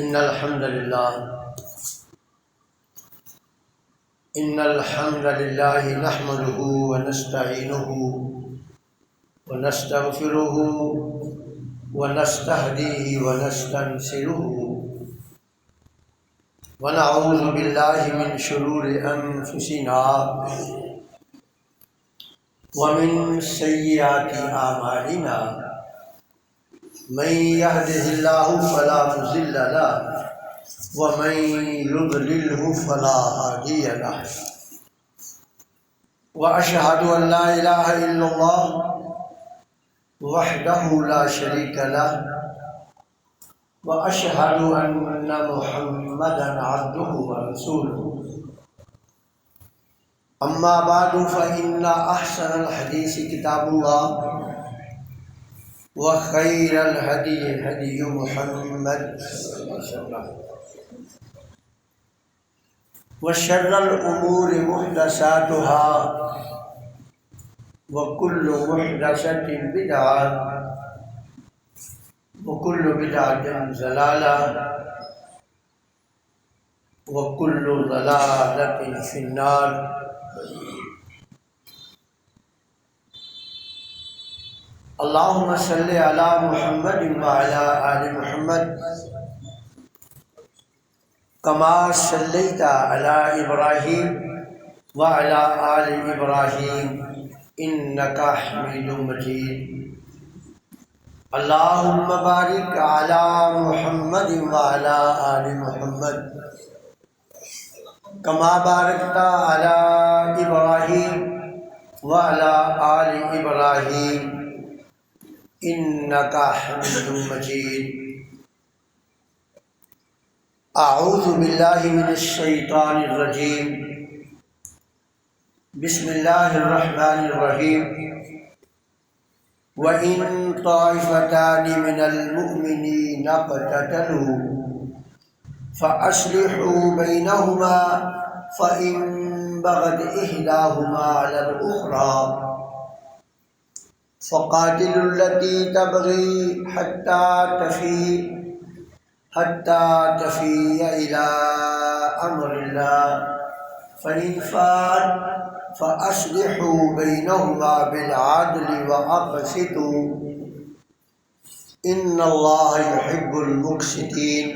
إن الحمد لله نحمده ونستعينه ونستغفره ونستهديه ونستنصره ونعوذ بالله من شرور أنفسنا ومن سيئات أعمالنا من يهده الله فلا مضل له ومن يضلله فلا هادي له وأشهد أن لا إله إلا الله وحده لا شريك له وأشهد أن محمدا عبده ورسوله أما بعد فإن أحسن الحديث كتاب الله وخير الهدي هدي محمد وشر الأمور محدثاتها وكل محدثة بدعة وكل بدعة ضلالة وكل ضلالة في النار. اللهم صل على محمد وعلى آل محمد كما صليت على إبراهيم وعلى آل إبراهيم إنك حميد مجيد. اللهم بارك على محمد وعلى آل محمد كما باركت على إبراهيم وعلى آل إبراهيم إنك حميد مجيد. أعوذ بالله من الشيطان الرجيم. بسم الله الرحمن الرحيم. وإن طائفتان من المؤمنين اقتتلوا فأصلحوا بينهما فإن بغت إحداهما على الأخرى فقاتلوا التي تبغي حتى تفيء إلى أمر الله فإن فات فأصلحوا بينهما بالعدل وأقسطوا إن الله يحب المقسطين.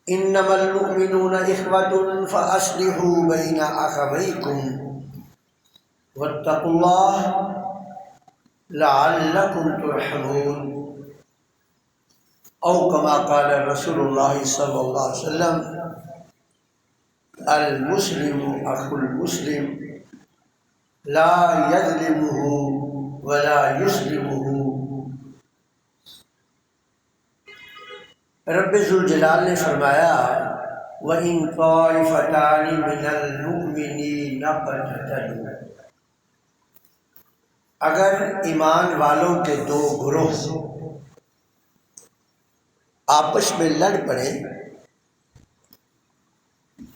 إنما المؤمنون إخوة فأصلحوا بين أخويكم واتقوا الله لعلكم ترحمون. او كما قال رسول الله صلى الله عليه وسلم المسلم اخو المسلم لا يظلمه ولا يظلمه. رب ذوالجلال نے فرمایا وَإِن طَائِفَتَانِ مِنَ الْمُؤْمِنِينَ اقْتَتَلُوا، اگر ایمان والوں کے دو گروہ آپس میں لڑ پڑے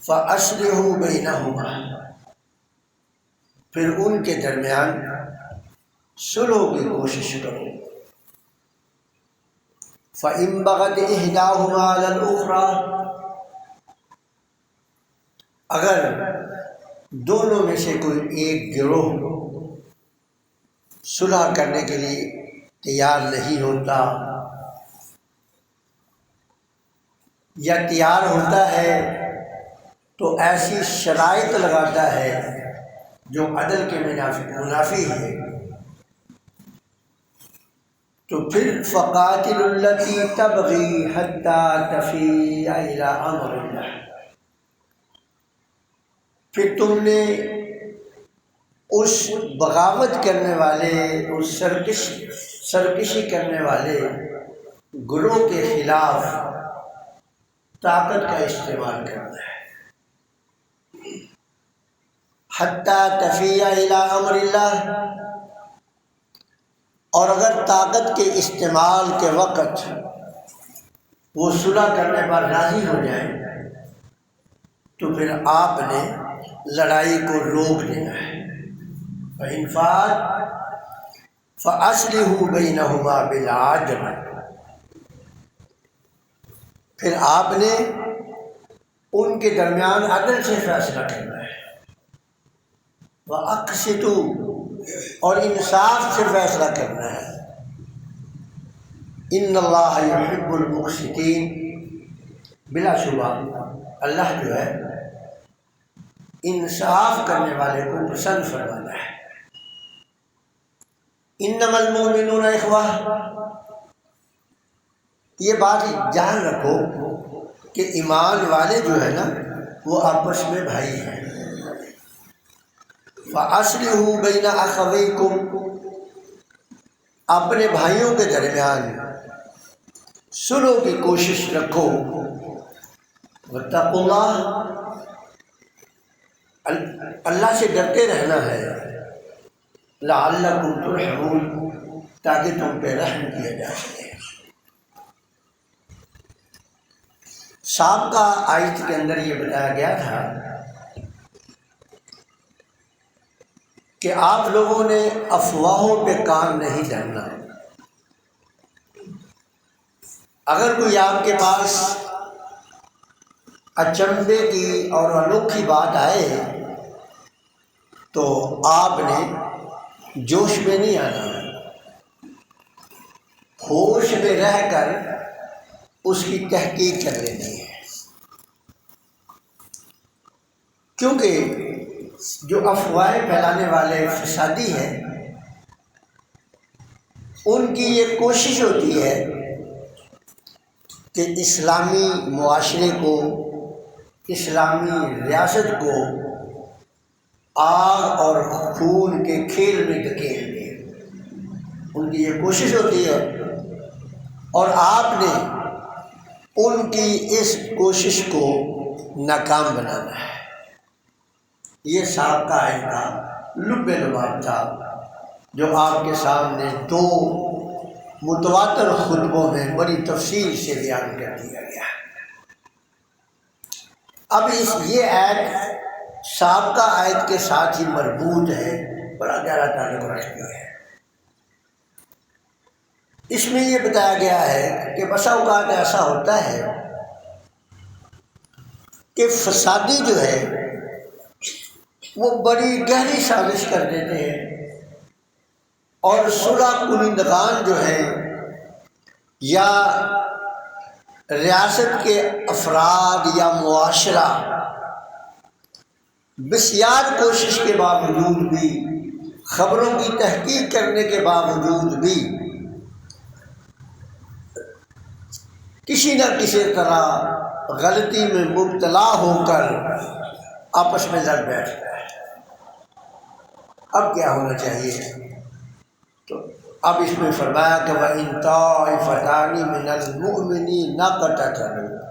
فَأَصْلِحُوا بَيْنَهُمَا، پھر ان کے درمیان صلح کی کوشش کرو. فَإِن بَغَتْ إِحْدَاهُمَا عَلَى الْأُخْرَى، اگر دونوں میں سے کوئی ایک گروہ صلح کرنے کے لیے تیار نہیں ہوتا یا تیار ہوتا ہے تو ایسی شرائط لگاتا ہے جو عدل کے منافی ہے، تو پھر فَقَاتِلُوا الَّتِي تَبْغِي حَتَّى تَفِيءَ إِلَىٰ أَمْرِ اللَّهِ، پھر تم نے اس بغاوت کرنے والے، اس سرکشی کرنے والے گروہ کے خلاف طاقت کا استعمال کرنا ہے. حتیٰ تفیء الی امر اللہ، اور اگر طاقت کے استعمال کے وقت وہ صلح کرنے پر راضی ہو جائے تو پھر آپ نے لڑائی کو روک دینا ہے. فَإِنْ فَاتَ فَأَصْلِحُوا بَيْنَهُمَا بِالْعَدْلِ، پھر آپ نے ان کے درمیان عدل سے فیصلہ کرنا ہے، وَأَقْسِطُوا، اور انصاف سے فیصلہ کرنا ہے۔ ان اللہ یحب المقسطین، بلا شبہ اللہ جو ہے انصاف کرنے والے کو پسند فرماتا ہے۔ انما المؤمنون اخوہ، یہ بات جان رکھو کہ ایمان والے جو ہے نا وہ آپس میں بھائی ہیں۔ فَأَصْلِحُوا بَيْنَ أَخَوَيْكُمْ، اپنے بھائیوں کے درمیان صلح کی کوشش رکھو۔ وَاتَّقُوا اللَّهَ، اللہ سے ڈرتے رہنا ہے۔ لَعَلَّكُمْ تُرْحَمُونَ، تاکہ تم پہ رحم کیا جا سکے۔ سابقہ آیت کے اندر یہ بتایا گیا تھا کہ آپ لوگوں نے افواہوں پہ کام نہیں دھرنا۔ اگر کوئی آپ کے پاس اچنبے کی اور انوکھی بات آئے تو آپ نے جوش میں نہیں آنا، ہوش میں رہ کر اس کی تحقیق کر لینی ہے، کیونکہ جو افواہیں پھیلانے والے فسادی ہیں ان کی یہ کوشش ہوتی ہے کہ اسلامی معاشرے کو، اسلامی ریاست کو آگ اور خون کے کھیل میں دھکیل دیں، ان کی یہ کوشش ہوتی ہے، اور آپ نے ان کی اس کوشش کو ناکام بنانا ہے۔ یہ سابقہ آیت کا لب لباب تھا جو آپ کے سامنے دو متواتر خطبوں میں بڑی تفصیل سے بیان کر دیا گیا۔ اب یہ آیت سابقہ آیت کے ساتھ ہی مربوط ہے، بڑا گہرا تعلق رکھتی ہے۔ اس میں یہ بتایا گیا ہے کہ بسا اوقات ایسا ہوتا ہے کہ فسادی جو ہے وہ بڑی گہری سازش کر دیتے ہیں، اور صلح کنندگان جو ہیں یا ریاست کے افراد یا معاشرہ بسیار کوشش کے باوجود بھی، خبروں کی تحقیق کرنے کے باوجود بھی کسی نہ کسی طرح غلطی میں مبتلا ہو کر آپس میں لڑ بیٹھتا ہے۔ اب کیا ہونا چاہیے؟ تو اب اس میں فرمایا کہ وَإِن طَائِفَتَانِ مِنَ الْمُؤْمِنِينَ اقْتَتَلُوا،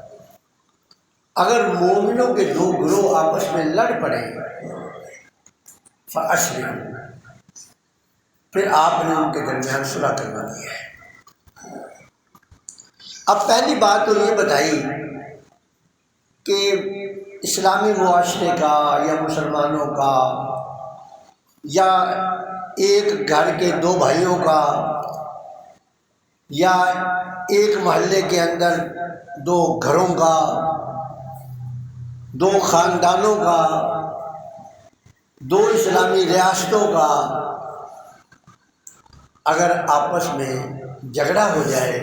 اگر مومنوں کے دو گروہ آپس میں لڑ پڑیں، فَأَصْلِحُوا، پھر آپ نے ان کے درمیان صلح کروانی ہے۔ اب پہلی بات تو یہ بتائی کہ اسلامی معاشرے کا یا مسلمانوں کا یا ایک گھر کے دو بھائیوں کا یا ایک محلے کے اندر دو گھروں کا، دو خاندانوں کا، دو اسلامی ریاستوں کا اگر آپس میں جھگڑا ہو جائے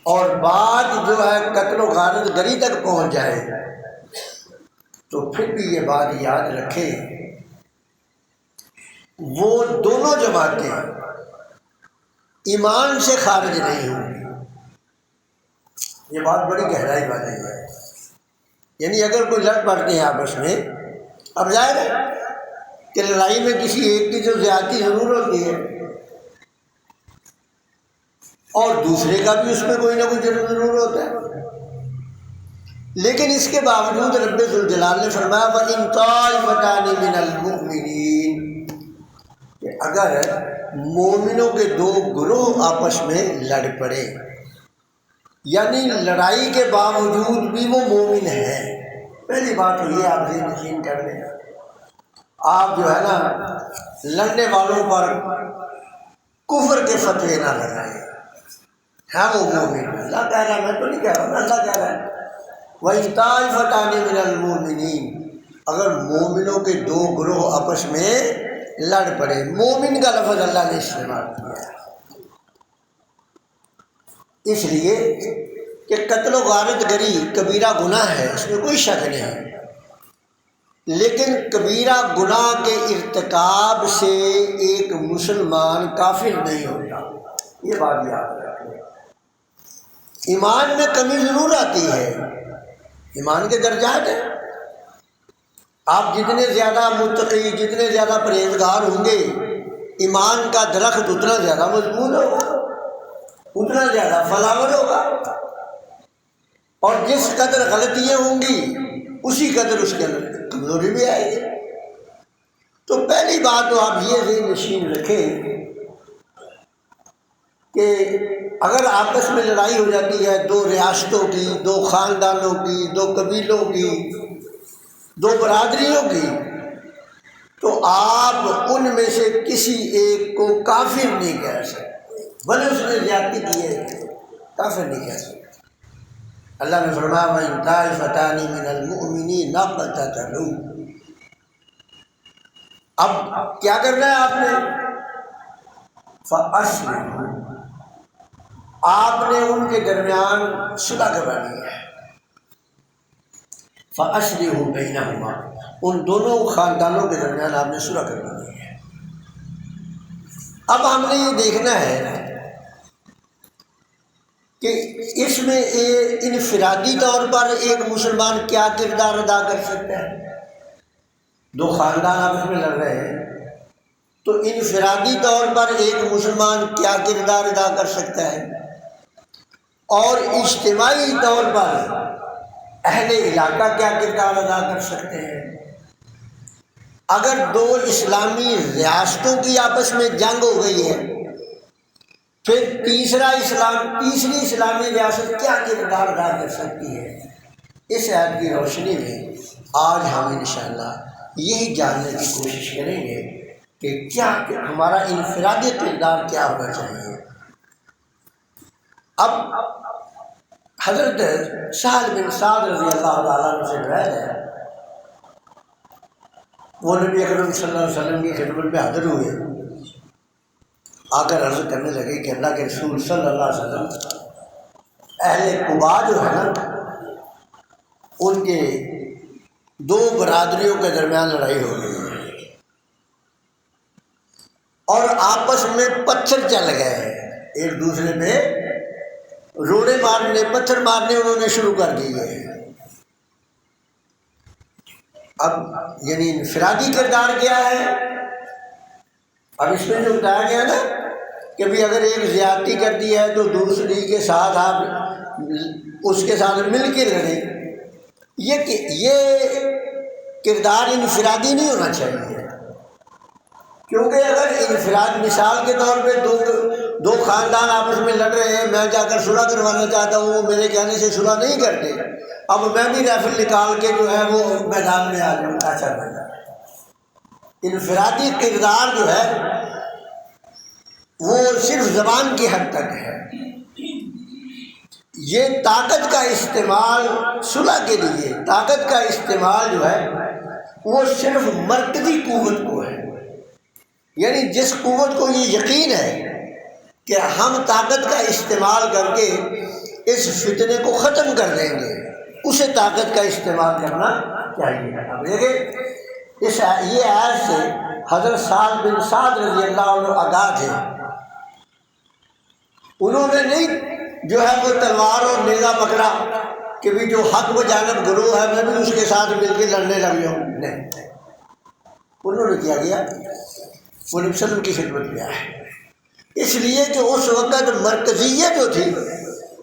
اور بات جو ہے قتل و غارت گری تک پہنچ جائے تو پھر بھی یہ بات یاد رکھیں وہ دونوں جماعتیں ایمان سے خارج نہیں ہوں گی۔ یہ بات بڑی گہرائی والی ہے، یعنی اگر کوئی لڑ پڑتے ہیں آپس میں، اب ظاہر ہے کہ لڑائی میں کسی ایک کی جو زیادتی ضرور ہوتی ہے اور دوسرے کا بھی اس میں کوئی نہ کوئی ضرور ہوتا ہے، لیکن اس کے باوجود رب ذوالجلال نے فرمایا وَإِن طَائِفَتَانِ مِنَ الْمُؤْمِنِينَ، کہ اگر مومنوں کے دو گروہ آپس میں لڑ پڑے، یعنی لڑائی کے باوجود بھی وہ مومن ہیں۔ پہلی بات تو یہ آپ ذہن نشین کر لیں، آپ جو ہے نا لڑنے والوں پر کفر کے فتوے نہ لگائیں، ہاں وہ مومن، اللہ کہہ رہا ہے، میں تو نہیں کہہ رہا ہوں، اللہ کہہ رہا ہے وَإِن طَائِفَتَانِ مِنَ الْمُؤْمِنِينَ، اگر مومنوں کے دو گروہ آپس میں لڑ پڑے، مومن کا لفظ اللہ نے استعمال کیا ہے اس لیے کہ قتل و غارت گری کبیرہ گناہ ہے، اس میں کوئی شک نہیں ہے، لیکن کبیرہ گناہ کے ارتکاب سے ایک مسلمان کافر نہیں ہوتا، یہ بات یاد رکھیں۔ ایمان میں کمی ضرور آتی ہے، ایمان کے درجات ہیں، آپ جتنے زیادہ متقی، جتنے زیادہ پرہیزگار ہوں گے، ایمان کا درخت اتنا زیادہ مضبوط ہوگا، اتنا زیادہ فلاور ہوگا، اور جس قدر غلطیاں ہوں گی اسی قدر اس کے اندر کمزوری بھی آئے گی۔ تو پہلی بات تو آپ یہ ذہن نشین رکھیں کہ اگر آپس میں لڑائی ہو جاتی ہے دو ریاستوں کی، دو خاندانوں کی، دو قبیلوں کی، دو برادریوں کی، تو آپ ان میں سے کسی ایک کو کافر نہیں کہہ سکتے، بھلے اس نے زیادتی کی ہے، کافر نہیں کہہ سکتے۔ اللہ نے فرمایا وَإِن طَائِفَتَانِ مِنَ الْمُؤْمِنِينَ اقْتَتَلُوا، اب کیا کرنا ہے آپ نے؟ فَأَصْلِحُوا، آپ نے ان کے درمیان صلح کرانی ہے، فَأَصْلِحُوا بَيْنَهُمَا، ان دونوں خاندانوں کے درمیان آپ نے صلح کرانی ہے۔ اب ہم نے یہ دیکھنا ہے کہ اس میں انفرادی طور پر ایک مسلمان کیا کردار ادا کر سکتا ہے۔ دو خاندان آپس میں لڑ رہے ہیں تو انفرادی طور پر ایک مسلمان کیا کردار ادا کر سکتا ہے، اور اجتماعی طور پر اہل علاقہ کیا کردار ادا کر سکتے ہیں۔ اگر دو اسلامی ریاستوں کی آپس میں جنگ ہو گئی ہے، پھر تیسری اسلامی ریاست کیا کردار ادا کر سکتی ہے۔ اس آیت کی روشنی میں آج ہم انشاءاللہ یہی جاننے کی کوشش کریں گے کہ کیا ہمارا انفرادی کردار کیا ہونا چاہیے۔ اب حضرت سہل بن سعد رضی اللہ تعالیٰ عنہ سے روایت ہے، وہ نبی اکرم صلی اللہ علیہ وسلم کی خدمت میں حاضر ہوئے، آ کر عرض کرنے لگے کہ اللہ کے رسول صلی اللہ علیہ وسلم، اہل قباء جو ہے نا، ان کے دو برادریوں کے درمیان لڑائی ہو گئی ہے اور آپس میں پتھر چل گئے، ایک دوسرے پہ روڑے مارنے، پتھر مارنے انہوں نے شروع کر دیے۔ اب یعنی انفرادی کردار کیا ہے؟ اب اس میں جو بتایا گیا نا کہ بھی اگر ایک زیادتی کر دی ہے تو دوسری کے ساتھ آپ اس کے ساتھ مل کے لڑیں، یہ کردار انفرادی نہیں ہونا چاہیے، کیونکہ اگر انفراد، مثال کے طور پہ دو خاندان آپس میں لڑ رہے ہیں، میں جا کر صلح کروانا چاہتا ہوں، وہ میرے کہنے سے صلح نہیں کرتے، اب میں بھی رائفل نکال کے جو ہے وہ میدان میں آ جاؤں، ایسا بنا۔ انفرادی کردار جو ہے وہ صرف زبان کی حد تک ہے، یہ طاقت کا استعمال صلح کے لیے، طاقت کا استعمال جو ہے وہ صرف مرکزی قوت کو ہے، یعنی جس قوت کو یہ یقین ہے کہ ہم طاقت کا استعمال کر کے اس فتنے کو ختم کر دیں گے، اسے طاقت کا استعمال کرنا چاہیے۔ اب دیکھیں یہ آیت سے حضرت سہل بن سعد رضی اللہ عنہ آگاہ تھے، انہوں نے نہیں جو ہے وہ تلوار اور نیزہ پکڑا کہ بھی جو حق و جانب گروہ ہے میں بھی اس کے ساتھ مل کے لڑنے لگ جاؤں، نہیں، انہوں نے کیا کیا، وہ نبی صلی اللہ علیہ وسلم کی خدمت میں آئے، اس لیے کہ اس وقت مرکزیت جو تھی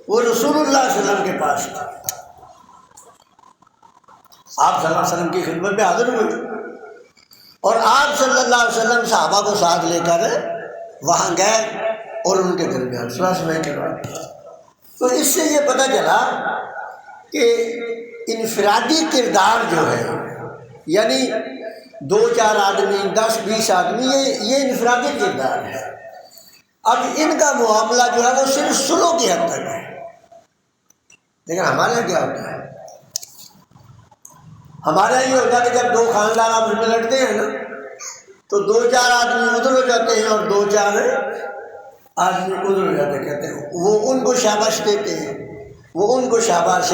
وہ رسول اللہ صلی اللہ علیہ وسلم کے پاس تھی۔ آپ صلی اللہ علیہ وسلم کی خدمت میں حاضر ہوئے اور آپ صلی اللہ علیہ وسلم صحابہ کو ساتھ لے کر وہاں گئے اور ان کے درمیان صلح کروائی۔ تو اس سے یہ پتہ چلا کہ انفرادی کردار جو ہے، یعنی 2-4 آدمی، 10-20 آدمی، یہ انفرادی کردار ہے، اب ان کا معاملہ جو ہے وہ صرف سلو کی حد تک ہے، لیکن ہمارے یہاں کیا ہوتا ہے؟ ہمارے یہاں یہ ہوتا ہے کہ جب دو خاندان آپس میں لڑتے ہیں نا تو دو چار آدمی ادھر ہو جاتے ہیں اور دو چار آدمی ادھر ہو جاتے ہیں، کہتے ہیں وہ ان کو شاباش دیتے ہیں، وہ ان کو شاباش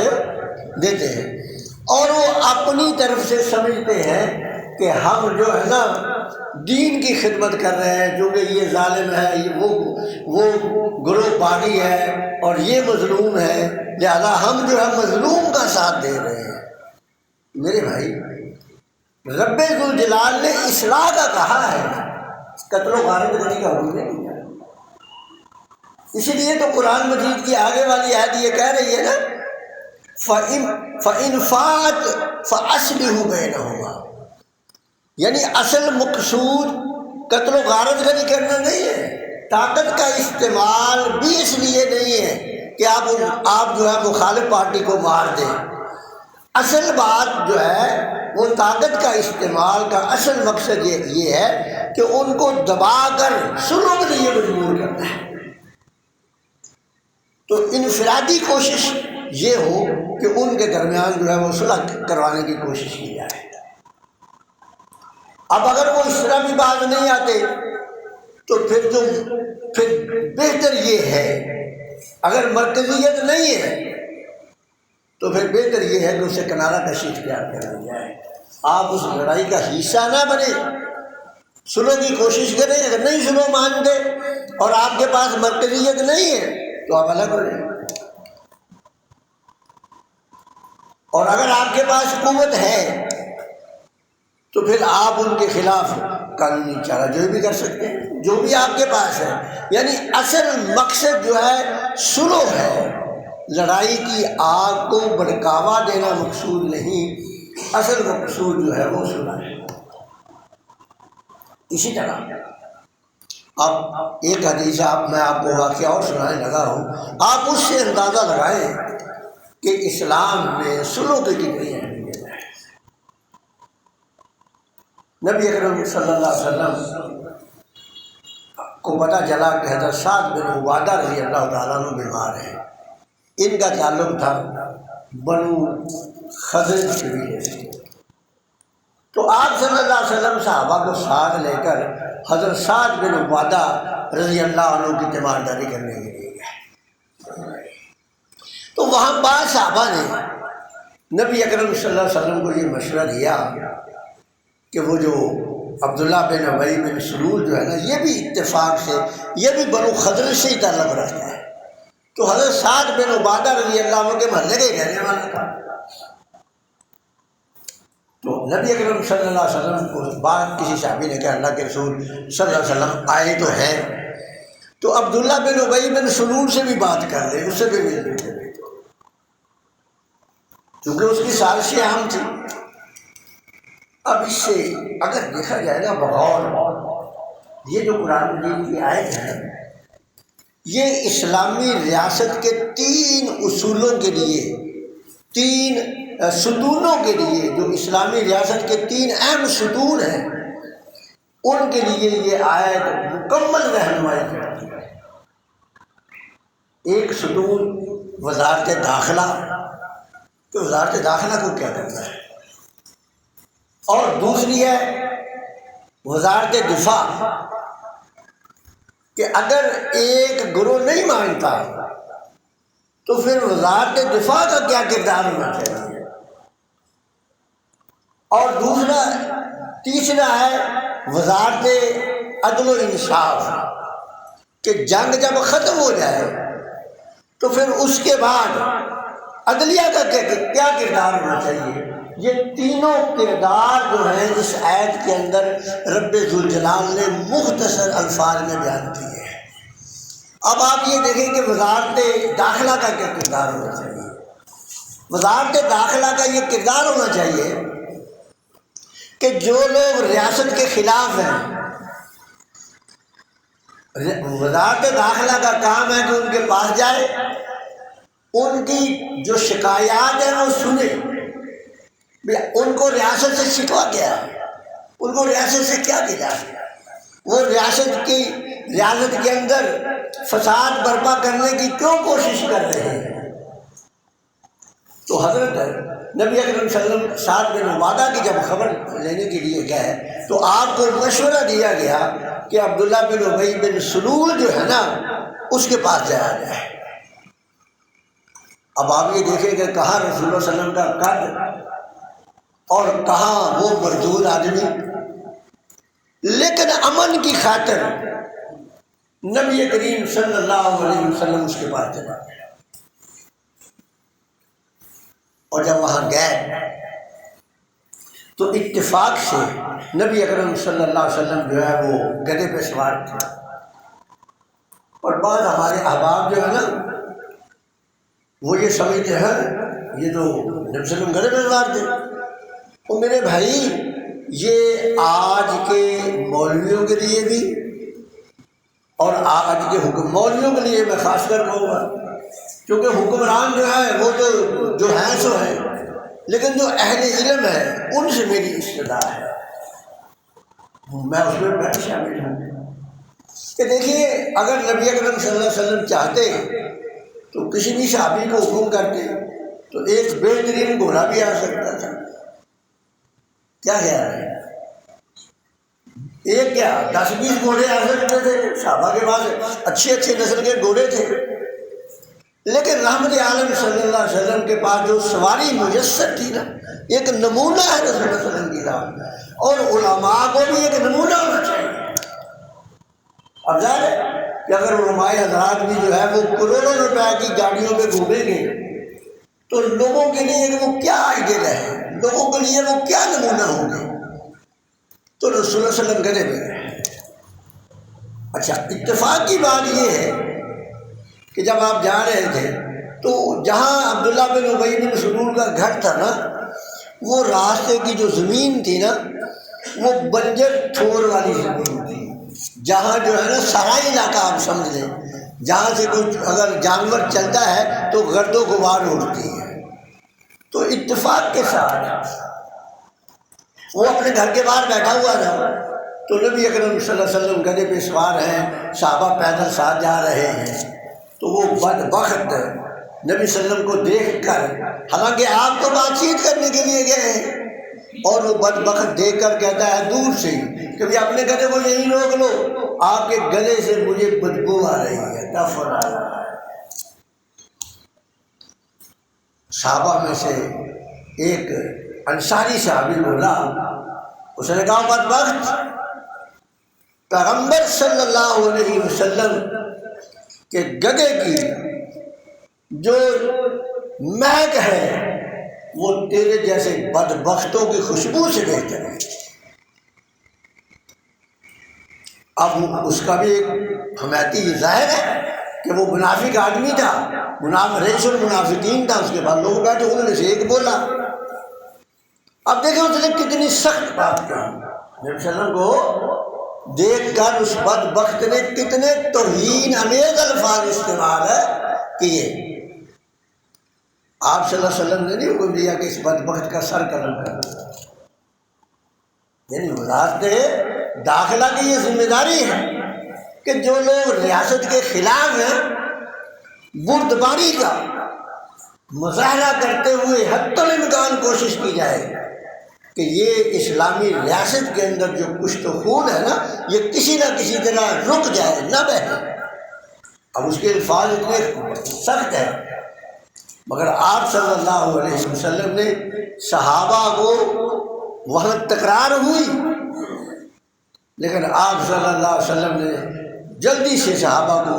دیتے ہیں، اور وہ اپنی طرف سے سمجھتے ہیں کہ ہم جو ہے نا دین کی خدمت کر رہے ہیں، چونکہ یہ ظالم ہے، یہ وہ گروہ باغی ہے اور یہ مظلوم ہے، لہذا ہم جو ہے مظلوم کا ساتھ دے رہے ہیں۔ میرے بھائی، رب ذوالجلال نے اصلاح کا کہا ہے، قتل و غارت کرنے کا حکم نہیں ہے۔ اس لیے تو قرآن مجید کی آگے والی آیت یہ کہہ رہی ہے نا فَإِنْ فَاءَتْ فَأَصْلِحُوا بَيْنَهُمَا، یعنی اصل مقصود قتل و غارت گری کرنا نہیں ہے، طاقت کا استعمال بھی اس لیے نہیں ہے کہ آپ جو ہے مخالف پارٹی کو مار دیں۔ اصل بات جو ہے وہ طاقت کا استعمال کا اصل مقصد یہ ہے کہ ان کو دبا کر سلو کے لیے مجبور کرنا ہے۔ تو انفرادی کوشش یہ ہو کہ ان کے درمیان جو ہے وہ صلح کروانے کی کوشش کی جائے۔ اب اگر وہ اس طرح بھی باز نہیں آتے تو پھر بہتر یہ ہے، اگر مرکزیت نہیں ہے تو پھر بہتر یہ ہے کہ اسے کنارہ کشی اختیار کر لی جائے۔ آپ اس لڑائی کا حصہ نہ بنے، سلو کی کوشش کریں، اگر نہیں سلو مانتے اور آپ کے پاس مرکزیت نہیں ہے تو آپ الگ ہو جائیں، اور اگر آپ کے پاس قوت ہے تو پھر آپ ان کے خلاف قانونی چارہ جو بھی کر سکتے ہیں، جو بھی آپ کے پاس ہے۔ یعنی اصل مقصد جو ہے سلو ہے، لڑائی کی آگ کو بھڑکاوا دینا مقصود نہیں، اصل مقصود جو ہے وہ سلح ہے۔ اسی طرح اب ایک حدیث میں آپ کو واقعہ اور سنانے لگا ہوں، آپ اس سے اندازہ لگائیں کہ اسلام میں سلو کی کتنی اہمیت ہے۔ نبی اکرم صلی اللہ علیہ وسلم کو پتہ چلا کہ حضرت سعد بن عبادہ رضی اللہ تعالیٰ عنہ بیمار ہیں، ان کا تعلق تھا بنو خزرج قبیلے سے۔ تو آپ صلی اللہ علیہ وسلم صحابہ کو ساتھ لے کر حضرت سعد بن عبادہ رضی اللہ عنہ کی تیمارداری کرنے کے لیے گئے۔ تو وہاں بعض صحابہ نے نبی اکرم صلی اللہ علیہ وسلم کو یہ مشورہ دیا کہ وہ جو عبداللہ بن ابی بن سلول جو ہے نا، یہ بھی اتفاق سے، یہ بھی بنو خزرج سے ہی تعلق رکھتا ہے، تو حضرت سعد بن عبادہ رضی اللہ عنہ کے محلے کا ہی رہنے والا تھا۔ تو نبی اکرم صلی اللہ علیہ وسلم کو بعد کسی صحابی نے کہا اللہ کے رسول صلی اللہ علیہ وسلم آئے تو ہیں، تو عبداللہ بن ابی بن سلول سے بھی بات کر لیں، اس سے بھی مل لیتے، کیونکہ اس کی سازشیں اہم تھی۔ اب اس سے اگر دیکھا جائے گا بغور، یہ جو قرآن مجید کی آیت ہے یہ اسلامی ریاست کے 3 اصولوں کے لیے، 3 ستونوں کے لیے، جو اسلامی ریاست کے 3 اہم ستون ہیں ان کے لیے یہ آیت مکمل رہنمائی کرتی ہے۔ ایک ستون وزارت داخلہ، کہ وزارت داخلہ کو کیا کرنا ہے، اور دوسری ہے وزارت دفاع، کہ اگر ایک گروہ نہیں مانتا تو پھر وزارت دفاع کا کیا کردار ہونا چاہیے، اور تیسرا ہے وزارت عدل و انصاف، کہ جنگ جب ختم ہو جائے تو پھر اس کے بعد عدلیہ کا کیا کردار ہونا چاہیے۔ یہ تینوں کردار جو ہیں اس آیت کے اندر رب ذوالجلال نے مختصر الفاظ میں بیان کیے ہیں۔ اب آپ یہ دیکھیں کہ وزارت داخلہ کا کیا کردار ہونا چاہیے۔ وزارت داخلہ کا یہ کردار ہونا چاہیے کہ جو لوگ ریاست کے خلاف ہیں، وزارت داخلہ کا کام ہے کہ ان کے پاس جائے، ان کی جو شکایات ہیں وہ سنے، ان کو ریاست سے شکوا کیا ہے، ان کو ریاست سے کیا ملا، وہ ریاست کی ریاست کے اندر فساد برپا کرنے کی کیوں کوشش کر رہے ہیں؟ تو حضرت نبی اکرم صلی اللہ علیہ وسلم سعد بن عبادہ کی جب خبر لینے کے لیے گئے تو آپ کو مشورہ دیا گیا کہ عبداللہ بن ابی بن سلول جو ہے نا اس کے پاس جایا جائے۔ اب آپ یہ دیکھیں کہ کہاں رسول اللہ صلی اللہ علیہ وسلم کا قد اور کہاں وہ مردود آدمی، لیکن امن کی خاطر نبی کریم صلی اللہ علیہ وسلم اس کے پاس چلا گیا۔ اور جب وہاں گئے تو اتفاق سے نبی اکرم صلی اللہ علیہ وسلم جو ہے وہ گدھے پہ سوار تھے، اور بعض ہمارے احباب جو ہے نا وہ یہ سمجھتے ہیں یہ تو نبی صلی اللہ علیہ وسلم گدھے پہ سوار تھے۔ تو میرے بھائی یہ آج کے مولویوں کے لیے بھی اور آج کے مولویوں کے لیے میں خاص کر کہوں گا، کیونکہ حکمران جو ہے وہ تو جو ہیں سو ہے، لیکن جو اہل علم ہے ان سے میری استدعا ہے، میں اس میں شامل ہوں کہ دیکھیے اگر نبی اکرم صلی اللہ علیہ وسلم چاہتے تو کسی بھی صحابی کو حکم کرتے تو ایک بہترین گھوڑا بھی آ سکتا تھا۔ کیا خیال ہے؟ ایک کیا 10-20 گھوڑے آ سکتے تھے، صحابہ کے پاس اچھے نسل کے گھوڑے تھے، لیکن رحمت عالم صلی اللہ علیہ وسلم کے پاس جو سواری میسر تھی نا، ایک نمونہ ہے رسول اللہ صلی اللہ علیہ وسلم کی ذات، اور علماء کو بھی ایک نمونہ ہونا چاہیے۔ اب ظاہر ہے کہ اگر علماء حضرات بھی جو ہے وہ کروڑوں روپے کی گاڑیوں پہ گھومیں گے تو لوگوں کے لیے وہ کیا آئیڈیل ہے، لوگوں کے لیے وہ کیا نمونہ ہوں گے؟ تو رسول اللہ صلی اللہ علیہ وسلم گدھے پہ گئے۔ اچھا، اتفاق کی بات یہ ہے کہ جب آپ جا رہے تھے تو جہاں عبداللہ بن ابی بن سلول کا گھر تھا نا، وہ راستے کی جو زمین تھی نا وہ بنجر تھور والی زمین تھی، جہاں جو ہے نا سرائی علاقہ آپ سمجھ لیں، جہاں سے کچھ اگر جانور چلتا ہے تو گرد و غبار اڑتی ہے۔ تو اتفاق کے ساتھ وہ اپنے گھر کے باہر بیٹھا ہوا تھا، تو نبی اکرم صلی اللہ علیہ وسلم گدھے پہ سوار ہیں، صحابہ پیدل ساتھ جا رہے ہیں، تو وہ بدبخت نبی صلی اللہ علیہ وسلم کو دیکھ کر، حالانکہ آپ تو بات چیت کرنے کے لیے گئے ہیں، اور وہ بدبخت دیکھ کر کہتا ہے دور سے کہ بھی اپنے گدھے کو یہیں روک لو، آپ کے گلے سے مجھے بدبو آ رہی ہے، تفر آ رہا ہے۔ صحابہ میں سے ایک انصاری صحابی بولا، اس نے کہا بدبخت، پیغمبر صلی اللہ علیہ وسلم کہ گدھے کی جو مہک ہے وہ تیرے جیسے بدبختوں کی خوشبو سے بہتر ہے۔ اب اس کا بھی ایک حمیتی ظاہر ہے کہ وہ منافق آدمی تھا، رئیس المنافقین تھا، اس کے بعد لوگ بیٹھے، انہوں نے سے ایک بولا۔ اب دیکھیں اس نے کتنی سخت بات کہی، نبی صلی اللہ علیہ وسلم کو دیکھ کر اس بدبخت نے کتنے توہین امیز الفاظ استعمال کیے۔ آپ صلی اللہ علیہ وسلم نے نہیں حکم دیا کہ اس بدبخت کا سر قلم کر دو، یعنی وزارت داخلہ کی یہ ذمہ داری ہے کہ جو لوگ ریاست کے خلاف ہیں بردباری کا مظاہرہ کرتے ہوئے حتی الامکان کوشش کی جائے کہ یہ اسلامی ریاست کے اندر جو کشت و خون ہے نا یہ کسی نہ کسی طرح رک جائے، نہ بہے۔ اب اس کے الفاظ اتنے سخت ہیں، مگر آپ صلی اللہ علیہ وسلم نے صحابہ کو وہاں تکرار ہوئی، لیکن آپ صلی اللہ علیہ وسلم نے جلدی سے صحابہ کو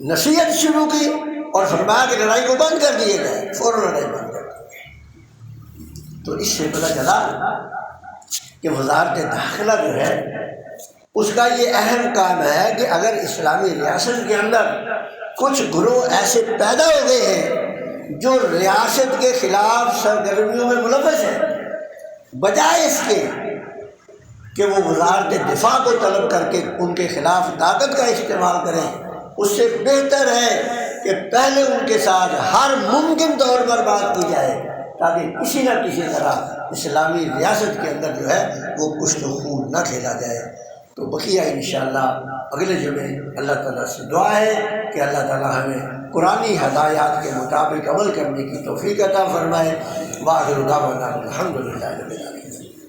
نصیحت شروع کی اور فرمایا کہ لڑائی کو بند کر دیے گئے، فوراً لڑائی بند کر دی۔ تو اس سے پتہ چلا کہ وزارت داخلہ جو ہے اس کا یہ اہم کام ہے کہ اگر اسلامی ریاست کے اندر کچھ گروہ ایسے پیدا ہو گئے ہیں جو ریاست کے خلاف سرگرمیوں میں ملوث ہیں، بجائے اس کے کہ وہ وزارت دفاع کو طلب کر کے ان کے خلاف طاقت کا استعمال کریں، اس سے بہتر ہے کہ پہلے ان کے ساتھ ہر ممکن طور پر بات کی جائے تاکہ کسی نہ کسی طرح اسلامی ریاست کے اندر جو ہے وہ کشت و خون نہ کھیلا جائے۔ تو بقیہ انشاءاللہ اگلے جمعے اللہ تعالیٰ سے دعا ہے کہ اللہ تعالیٰ ہمیں قرآنی ہدایات کے مطابق عمل کرنے کی توفیق عطا فرمائے۔ وآخر دعوانا الحمدللہ رب العالمین۔